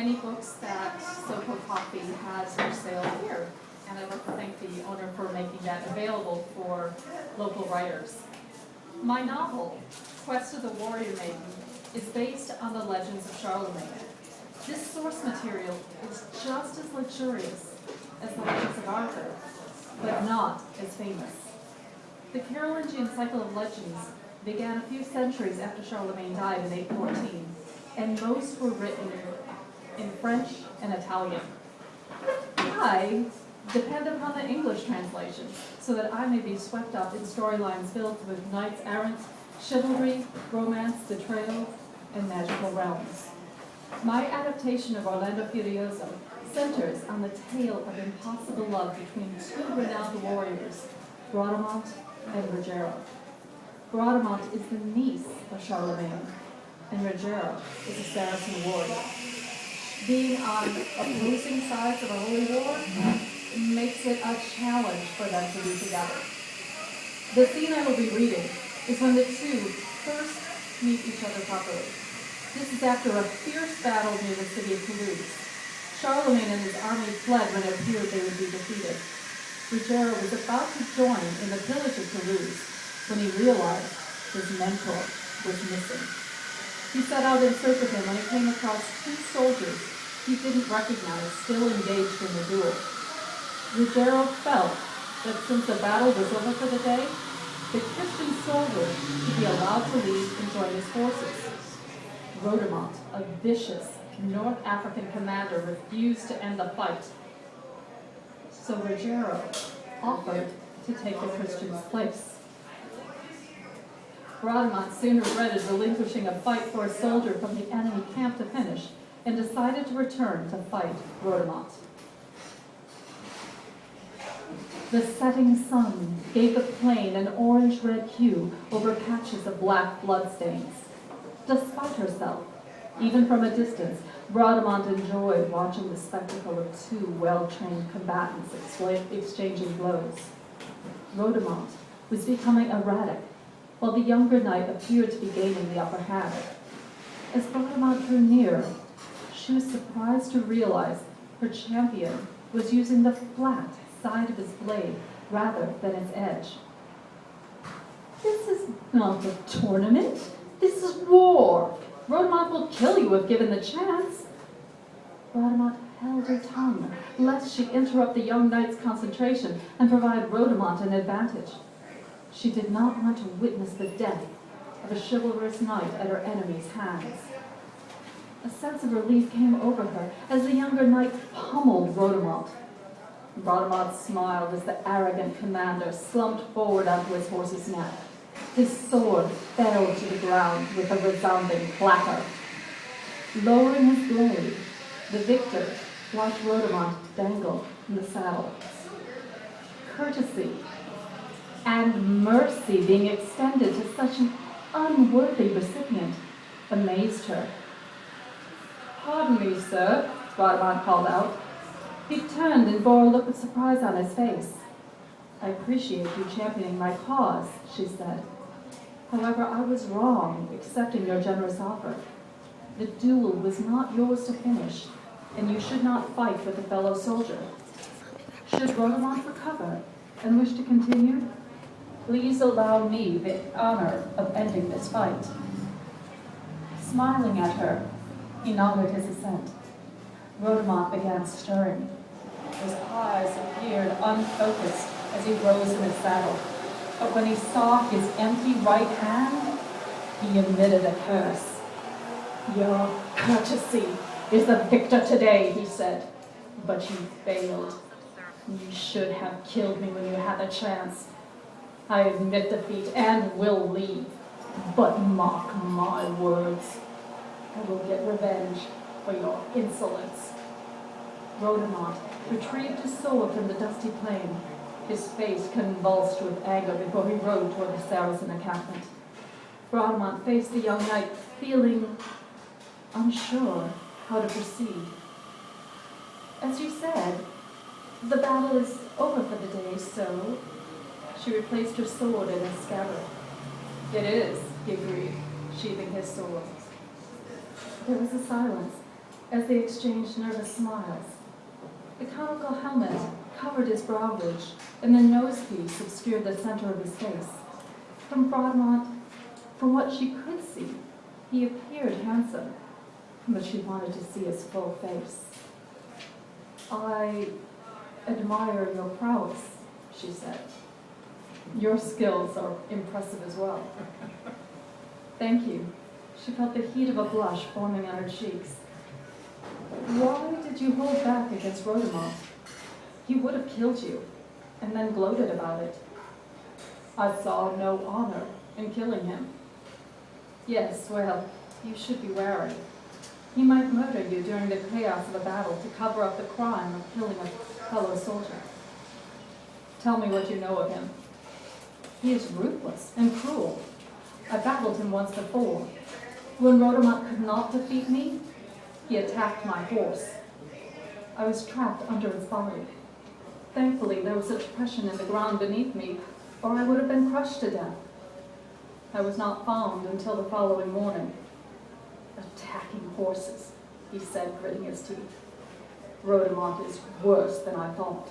many books that Soko Coffee has for sale here, and I'd like to thank the owner for making that available for local writers. My novel, Quest of the Warrior Maiden, is based on the legends of Charlemagne. This source material is just as luxurious as the legends of Arthur, but not as famous. The Carolingian cycle of legends began a few centuries after Charlemagne died in 814, and most were written in French and Italian. I depend upon the English translation so that I may be swept up in storylines filled with knights errant, chivalry, romance, betrayal, and magical realms. My adaptation of Orlando Furioso centers on the tale of impossible love between two renowned warriors, Bradamante and Rogero. Bradamante is the niece of Charlemagne, and Rogero is a Saracen warrior. Being on opposing sides of a holy war makes it a challenge for them to be together. The scene I will be reading is when the two first meet each other properly. This is after a fierce battle near the city of Toulouse. Charlemagne and his army fled when it appeared they would be defeated. Rogero was about to join in the pillage of Toulouse when he realized his mentor was missing. He set out in search of him when he came across two soldiers he didn't recognize still engaged in the duel. Rogero felt that since the battle was over for the day, the Christian soldier should be allowed to leave and join his forces. Bradamante, a vicious North African commander, refused to end the fight. So Rogero offered to take the Christian's place. Bradamante soon regretted relinquishing a fight for a soldier from the enemy camp to finish, and decided to return to fight Bradamante. The setting sun gave the plain an orange-red hue over patches of black bloodstains. Despite herself, even from a distance, Bradamante enjoyed watching the spectacle of two well-trained combatants exchanging blows. Bradamante was becoming erratic, while the younger knight appeared to be gaining the upper hand. As Bradamante drew near, she was surprised to realize her champion was using the flat side of his blade rather than its edge. "This is not a tournament. This is war. Bradamante will kill you if given the chance." Bradamante held her tongue, lest she interrupt the young knight's concentration and provide Bradamante an advantage. She did not want to witness the death of a chivalrous knight at her enemy's hands. A sense of relief came over her as the younger knight pummeled Bradamante. Bradamante smiled as the arrogant commander slumped forward onto his horse's neck. His sword fell to the ground with a resounding clatter. Lowering his blade, the victor watched Bradamante dangle from the saddle. Courtesy and mercy being extended to such an unworthy recipient amazed her. "Pardon me, sir," Bradamante called out. He turned and bore a look of surprise on his face. "I appreciate you championing my cause," she said. "However, I was wrong accepting your generous offer. The duel was not yours to finish, and you should not fight with a fellow soldier. Should Bradamante recover and wish to continue, please allow me the honor of ending this fight." Smiling at her, he nodded his assent. Bradamante began stirring. His eyes appeared unfocused as he rose in his saddle, but when he saw his empty right hand, he emitted a curse. "Your courtesy is the victor today," he said, "but you failed. You should have killed me when you had a chance. I admit defeat and will leave, but mark my words. I will get revenge for your insolence." Bradamante retrieved his sword from the dusty plain, his face convulsed with anger before he rode toward the Saracen encampment. Bradamante faced the young knight, feeling unsure how to proceed. "As you said, the battle is over for the day, so..." She replaced her sword in its scabbard. "It is," he agreed, sheathing his sword. There was a silence, as they exchanged nervous smiles. The conical helmet covered his brow ridge, and the nosepiece obscured the center of his face. From Bradamant, from what she could see, he appeared handsome, but she wanted to see his full face. "I admire your prowess," she said. "Your skills are impressive as well." "Thank you." She felt the heat of a blush forming on her cheeks. "Why did you hold back against Rhodamant? He would have killed you, and then gloated about it." "I saw no honor in killing him." "Yes, well, you should be wary. He might murder you during the chaos of a battle to cover up the crime of killing a fellow soldier." "Tell me what you know of him." "He is ruthless and cruel. I battled him once before. When Rhodamant could not defeat me, he attacked my horse. I was trapped under his body. Thankfully, there was such pressure in the ground beneath me, or I would have been crushed to death. I was not found until the following morning." "Attacking horses," he said, gritting his teeth. "Rhodamant is worse than I thought."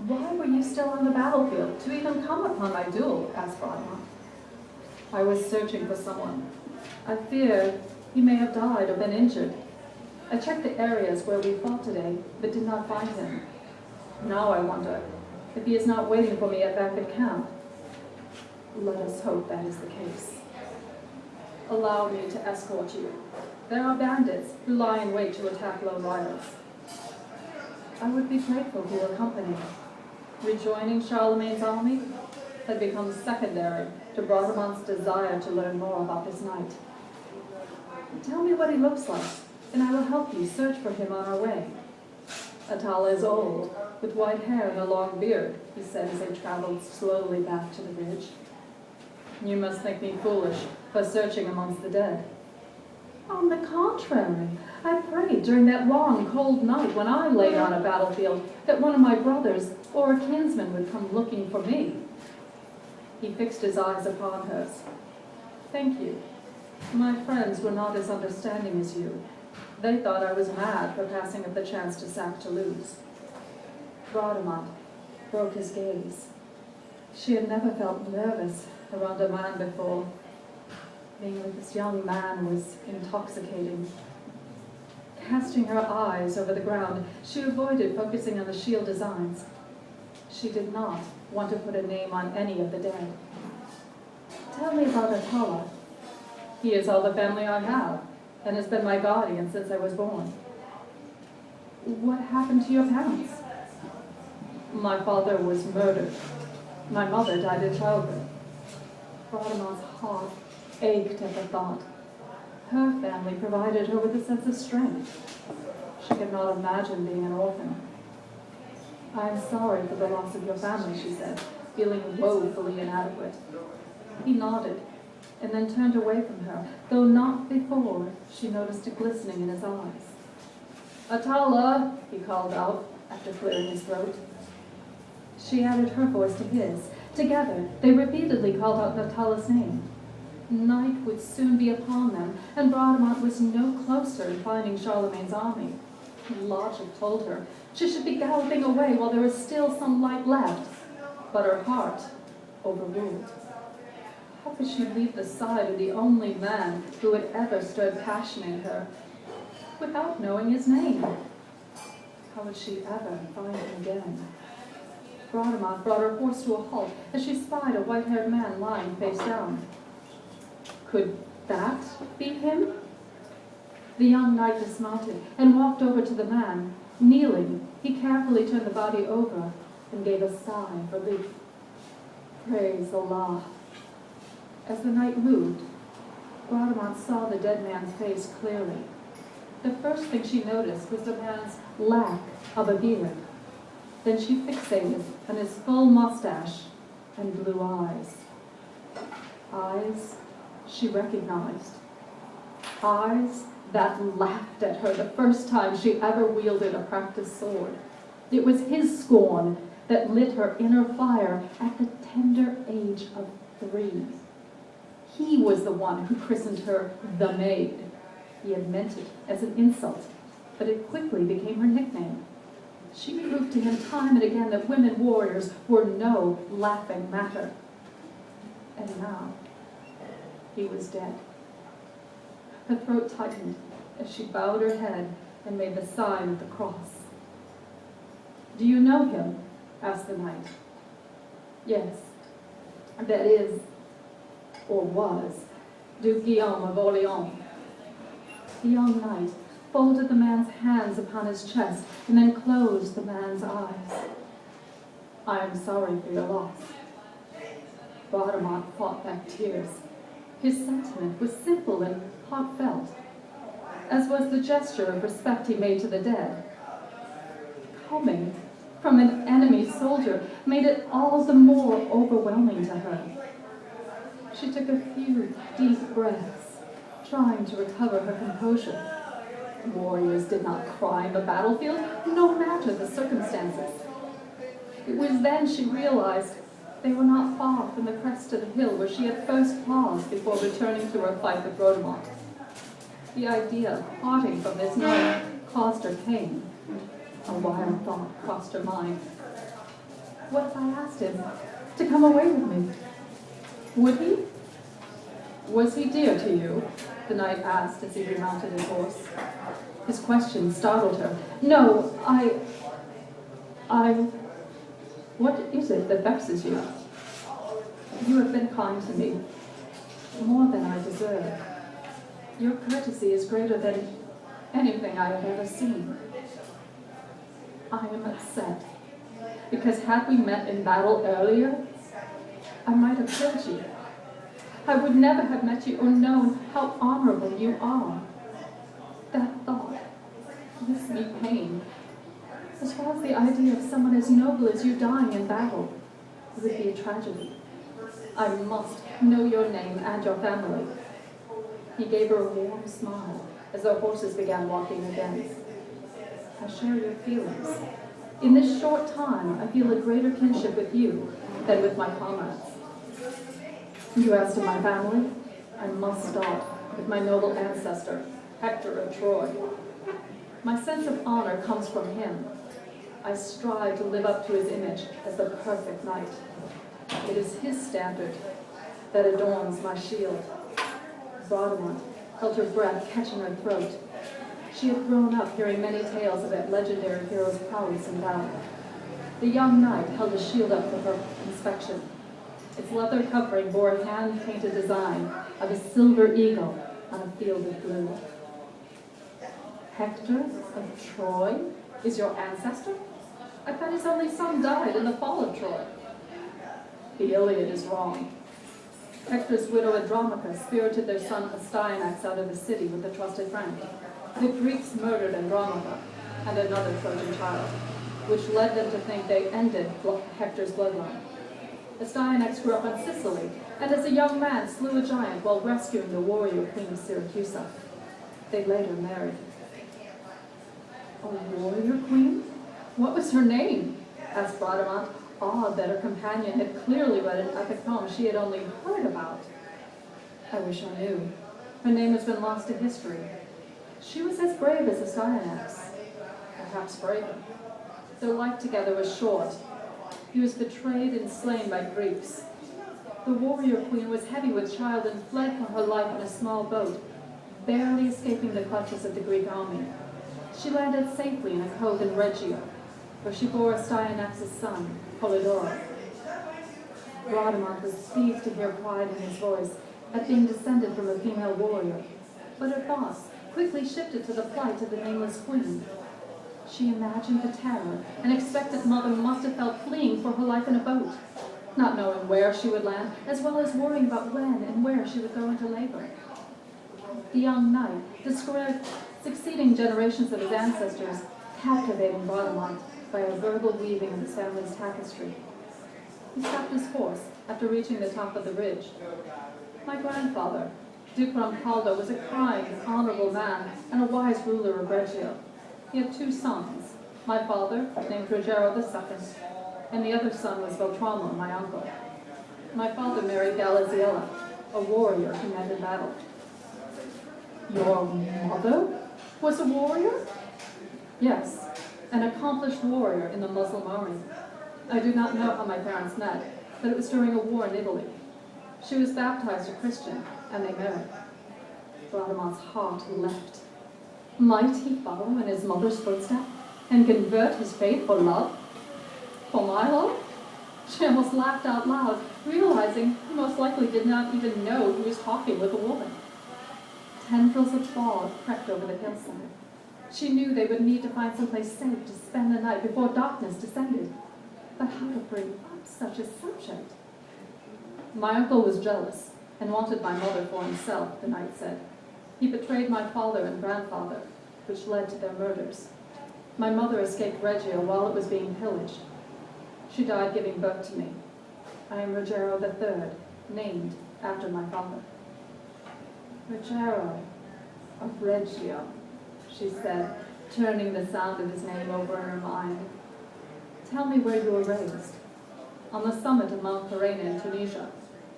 "Why were you still on the battlefield to even come upon my duel?" asked Bradamant. "I was searching for someone. I feared he may have died or been injured. I checked the areas where we fought today, but did not find him. Now I wonder if he is not waiting for me back at camp. Let us hope that is the case. Allow me to escort you. There are bandits who lie in wait to attack lone riders." "I would be grateful for your company." Rejoining Charlemagne's army had become secondary to Bradamant's desire to learn more about this knight. "Tell me what he looks like, and I will help you search for him on our way." "Atala is old, with white hair and a long beard," he said as they traveled slowly back to the ridge. "You must think me foolish for searching amongst the dead." "On the contrary, I prayed during that long, cold night when I lay on a battlefield that one of my brothers or a kinsman would come looking for me." He fixed his eyes upon hers. "Thank you. My friends were not as understanding as you. They thought I was mad for passing up the chance to sack Toulouse." Bradamant broke his gaze. She had never felt nervous around a man before. Being with this young man was intoxicating. Casting her eyes over the ground, she avoided focusing on the shield designs. She did not want to put a name on any of the dead. "Tell me about Atala." "He is all the family I have, and has been my guardian since I was born." "What happened to your parents?" "My father was murdered. My mother died in childbirth." Bradamant's heart ached at the thought. Her family provided her with a sense of strength. She could not imagine being an orphan. "I am sorry for the loss of your family," she said, feeling woefully inadequate. He nodded, and then turned away from her, though not before she noticed a glistening in his eyes. "Atala," he called out, after clearing his throat. She added her voice to his. Together, they repeatedly called out Atala's name. Night would soon be upon them, and Bradamant was no closer in finding Charlemagne's army. Logic told her she should be galloping away while there was still some light left, but her heart overruled. How could she leave the side of the only man who had ever stirred passion in her without knowing his name? How would she ever find him again? Bradamant brought her horse to a halt as she spied a white-haired man lying face down. Could that be him? The young knight dismounted and walked over to the man. Kneeling, he carefully turned the body over and gave a sigh of relief. Praise Allah. As the knight moved, Bradamant saw the dead man's face clearly. The first thing she noticed was the man's lack of a beard. Then she fixated on his full mustache and blue eyes. Eyes she recognized. Eyes that laughed at her the first time she ever wielded a practiced sword. It was his scorn that lit her inner fire at the tender age of 3. He was the one who christened her the Maid. He had meant it as an insult, but it quickly became her nickname. She proved to him time and again that women warriors were no laughing matter. And now, he was dead. Her throat tightened as she bowed her head and made the sign of the cross. "Do you know him?" asked the knight. "Yes, that is, or was, Duke Guillaume of Orleans." The young knight folded the man's hands upon his chest and then closed the man's eyes. "I am sorry for your loss." Bradamant fought back tears. His sentiment was simple and heartfelt, as was the gesture of respect he made to the dead. Coming from an enemy soldier made it all the more overwhelming to her. She took a few deep breaths, trying to recover her composure. Warriors did not cry in the battlefield, no matter the circumstances. It was then she realized they were not far from the crest of the hill where she had first paused before returning to her fight with Bradamant. The idea of parting from this man caused her pain. A wild thought crossed her mind. What if I asked him to come away with me? Would he? "Was he dear to you?" the knight asked as he remounted his horse. His question startled her. "No, What is it that vexes you?" "You have been kind to me, more than I deserve. Your courtesy is greater than anything I have ever seen. I am upset, because had we met in battle earlier, I might have killed you. I would never have met you or known how honorable you are. That thought gives me pain. As far as the idea of someone as noble as you dying in battle would be a tragedy. I must know your name and your family." He gave her a warm smile as their horses began walking again. "I share your feelings. In this short time, I feel a greater kinship with you than with my comrades. You asked of my family? I must start with my noble ancestor, Hector of Troy. My sense of honor comes from him. I strive to live up to his image as the perfect knight. It is his standard that adorns my shield." Bradamant held her breath, catching her throat. She had grown up hearing many tales of that legendary hero's prowess in battle. The young knight held the shield up for her inspection. Its leather covering bore a hand-painted design of a silver eagle on a field of blue. "Hector of Troy is your ancestor? I thought his only son died in the fall of Troy." "The Iliad is wrong. Hector's widow Andromache spirited their son Astyanax out of the city with a trusted friend. The Greeks murdered Andromache and another Trojan child, which led them to think they ended Hector's bloodline. Astyanax grew up in Sicily, and as a young man slew a giant while rescuing the warrior queen of Syracuse. They later married." "A warrior queen? What was her name?" asked Bradamant, awed that her companion had clearly read an epic poem she had only heard about. "I wish I knew. Her name has been lost to history. She was as brave as Astyanax, perhaps braver. Their life together was short. He was betrayed and slain by Greeks. The warrior queen was heavy with child and fled for her life in a small boat, barely escaping the clutches of the Greek army. She landed safely in a cove in Reggio, where she bore Astyanax's son, Polydorus. Bradamant was pleased to hear pride in his voice at being descended from a female warrior, but her thoughts quickly shifted to the plight of the nameless queen. She imagined the terror an expectant mother must have felt fleeing for her life in a boat, not knowing where she would land, as well as worrying about when and where she would go into labor. The young knight described succeeding generations of his ancestors, captivating Bradamant by a verbal weaving of his family's tapestry. He stopped his horse after reaching the top of the ridge. "My grandfather, Duke Rampaldo, was a kind, honorable man and a wise ruler of Reggio. He had 2 sons. My father, named Rogero II, and the other son was Beltramo, my uncle. My father married Galaziella, a warrior who met in battle." Your mother was a warrior? Yes, an accomplished warrior in the Muslim army. I do not know how my parents met, but it was during a war in Italy. She was baptized a Christian, and they married. Vladimir's heart leapt. Might he follow in his mother's footsteps and convert his faith for love? For my love? She almost laughed out loud, realizing he most likely did not even know he was talking with a woman. Tendrils of fog crept over the hillside. She knew they would need to find someplace safe to spend the night before darkness descended. But how to bring up such a subject? My uncle was jealous and wanted my mother for himself, the knight said. He betrayed my father and grandfather, which led to their murders. My mother escaped Reggio while it was being pillaged. She died giving birth to me. I am Rogero III, named after my father. Rogero of Reggio, she said, turning the sound of his name over in her mind. Tell me where you were raised. On the summit of Mount Carena in Tunisia.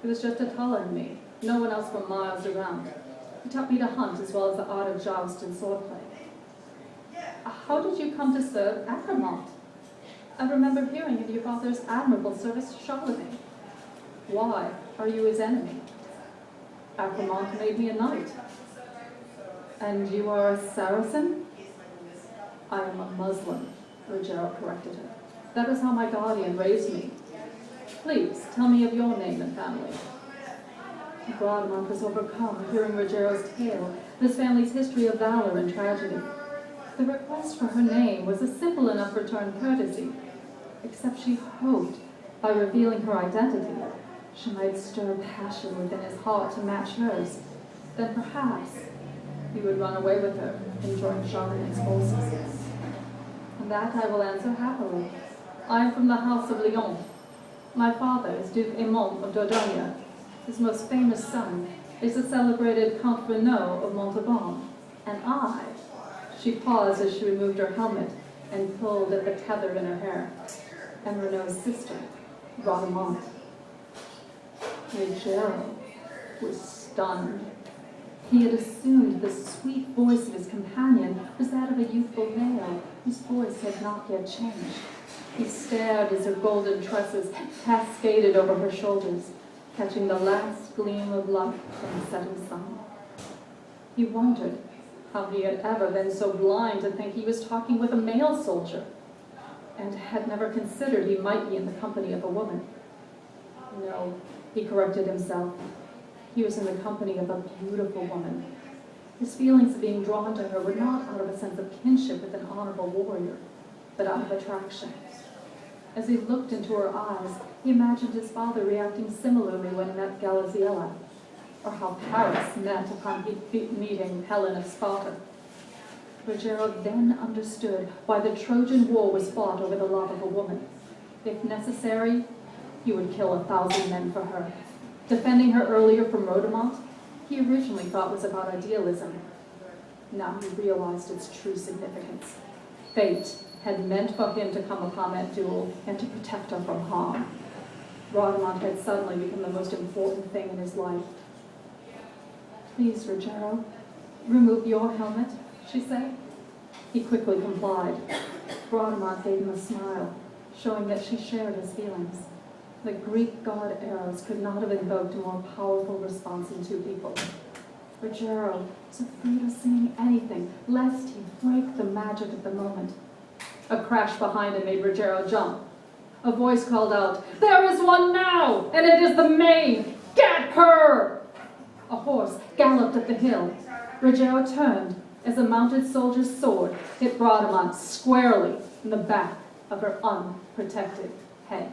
It was just Atala and me, no one else for miles around. He taught me to hunt as well as the art of joust and swordplay. How did you come to serve Acremont? I remember hearing of your father's admirable service to Charlemagne. Why are you his enemy? Acremont made me a knight. And you are a Saracen? I am a Muslim, Rogero corrected her. That is how my guardian raised me. Please, tell me of your name and family. Vladimir was overcome hearing Rogero's tale, this family's history of valor and tragedy. The request for her name was a simple enough return courtesy, except she hoped, by revealing her identity, she might stir passion within his heart to match hers. Then perhaps he would run away with her and join Charlemagne's forces. And that I will answer happily. I am from the house of Lyon. My father is Duke Aimon of Dordogne. His most famous son is the celebrated Count Renaud of Montauban. And I, she paused as she removed her helmet and pulled at the tether in her hair, and Renaud's sister, Rhodomont. Rogero was stunned. He had assumed the sweet voice of his companion was that of a youthful male whose voice had not yet changed. He stared as her golden tresses cascaded over her shoulders, catching the last gleam of light from the setting sun. He wondered how he had ever been so blind to think he was talking with a male soldier, and had never considered he might be in the company of a woman. No, he corrected himself. He was in the company of a beautiful woman. His feelings of being drawn to her were not out of a sense of kinship with an honorable warrior, but out of attraction. As he looked into her eyes, he imagined his father reacting similarly when he met Galaziella, or how Paris met upon meeting Helen of Sparta. Rogero then understood why the Trojan War was fought over the love of a woman. If necessary, he would kill 1,000 men for her. Defending her earlier from Rhodomont, he originally thought was about idealism. Now he realized its true significance. Fate had meant for him to come upon that duel and to protect her from harm. Rhodomont had suddenly become the most important thing in his life. Please, Rogero, remove your helmet, she said. He quickly complied. Rhodomont gave him a smile, showing that she shared his feelings. The Greek god Eros could not have invoked a more powerful response in two people. Rogero was afraid of saying anything, lest he break the magic of the moment. A crash behind him made Rogero jump. A voice called out, "There is one now, and it is the maid! Get her!" A horse galloped up the hill. Rogero turned as a mounted soldier's sword hit Rhodomont squarely in the back of her unprotected head.